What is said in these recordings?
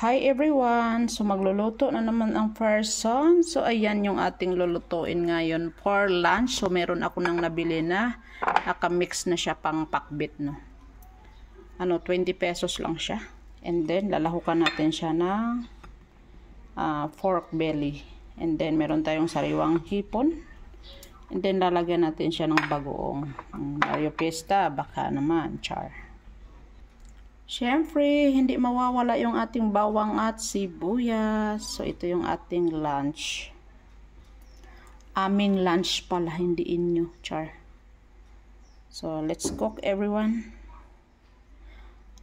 Hi everyone! So magluluto na naman ang person. So ayan yung ating lulutuin ngayon for lunch. So meron ako nang nabili na. Naka-mix na siya pang pakbit, no. 20 pesos lang siya. And then lalahukan natin siya ng pork belly. And then meron tayong sariwang hipon. And then lalagyan natin siya ng bagoong. Mario Pesta, baka naman, char. Siyempre, hindi mawawala yung ating bawang at sibuyas. So, ito yung ating lunch. Aming lunch pala, hindi inyo, char. So, let's cook everyone.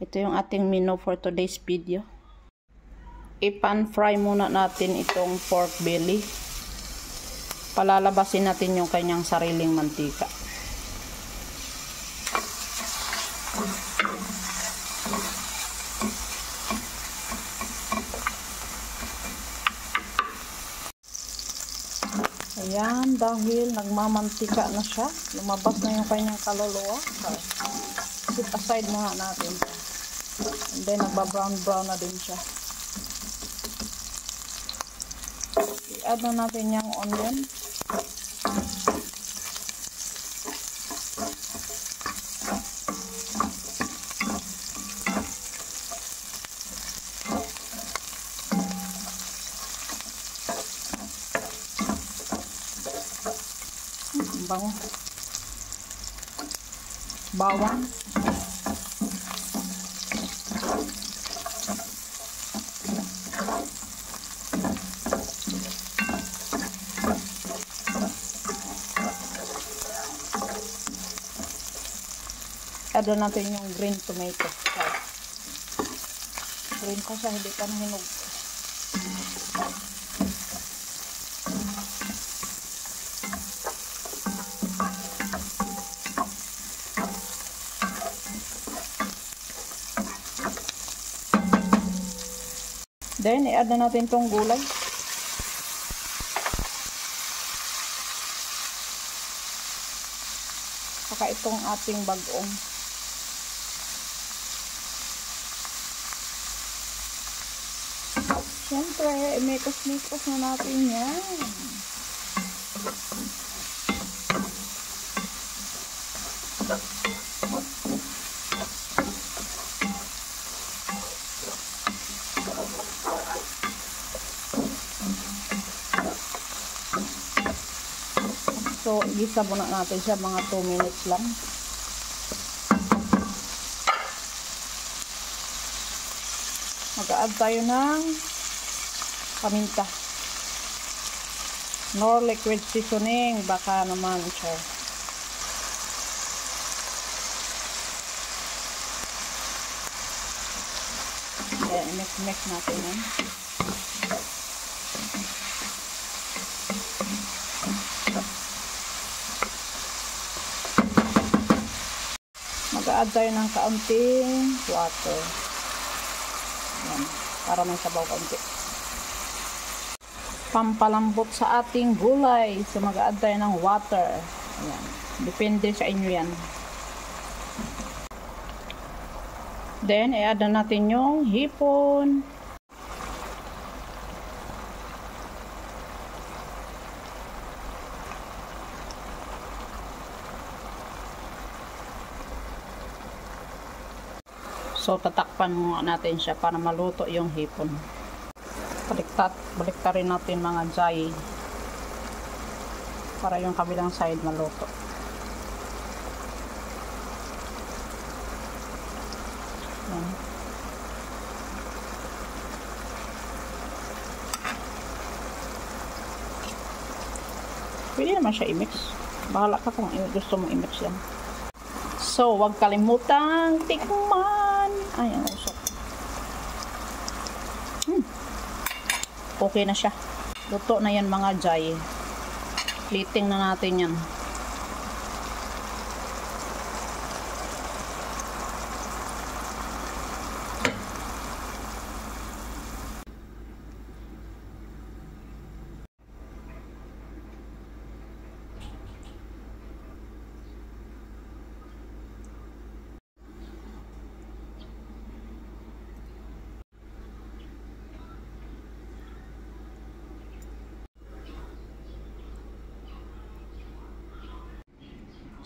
Ito yung ating menu for today's video. I-pan-fry muna natin itong pork belly. Palalabasin natin yung kanyang sariling mantika. Ayan, dahil nagmamantika na siya, lumabas na yung kanyang kaluluwa. Sit aside muna natin. And then, nagba-brown na din siya. I-add na natin yung onion. Bango. Bawang. Add natin yung green tomato. Green ko siya, hindi pa nahinog. Then, i-add na natin tong gulay. Saka itong ating bagoong. Siyempre, imikos-mikos na natin yan. So, igisa muna natin siya mga 2 minutes lang. Mag-add tayo ng paminta. No liquid seasoning, baka naman siya. Then, mix natin yan. Mag-add tayo ng kaunting water. Ayan, para may sabaw kaunti. Pampalambot sa ating gulay. So, mag-add tayo ng water. Ayan. Depende sa inyo yan. Then, i-add na natin yung hipon. So, tatakpan muna natin siya para maluto yung hipon. Baliktarin natin mga jay para yung kabilang side maluto. Yan. Pwede naman siya i-mix. Bahala ka kung gusto mong i-mix yan. So, huwag kalimutang tikman. Ay, ang usok. Okay na siya. Luto na yan mga jay. Plating na natin yan.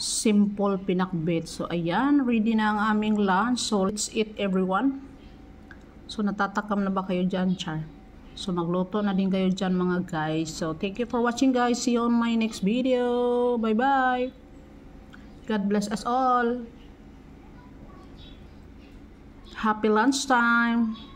simple pinakbet. So ayan, ready na ang aming lunch. So let's eat everyone. So natatakam na ba kayo dyan, char? So magluto na din kayo dyan mga guys. So thank you for watching guys. See you on my next video. Bye bye. God bless us all. Happy lunchtime.